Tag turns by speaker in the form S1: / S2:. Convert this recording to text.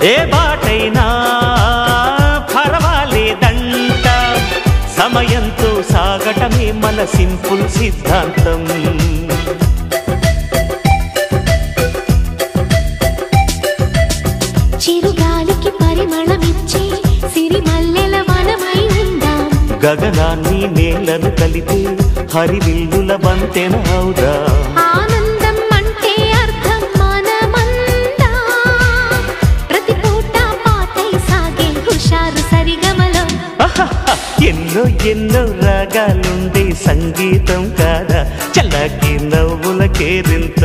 S1: ఏ బాటైనా పర్వాలేదంట సమయంతో సాగటమే మన సింపుల్ సిద్ధాంతం
S2: చిరుగాలికి పరిమళమిచ్చే సిరిమల్లెల వనమై ఉందాం
S1: గగనాన్ని నేలను కలిపే హరివిల్లుల బంతెన అవుదాం
S2: ఆనందం అంటే అర్థం మనమందా ప్రతి పూట పాటై సాగే హుషారు సరిగమలో
S1: ఎన్నో ఎన్నో రాగాలుండే సంగీతం కాదా చల్లకి నవ్వుల కేరింత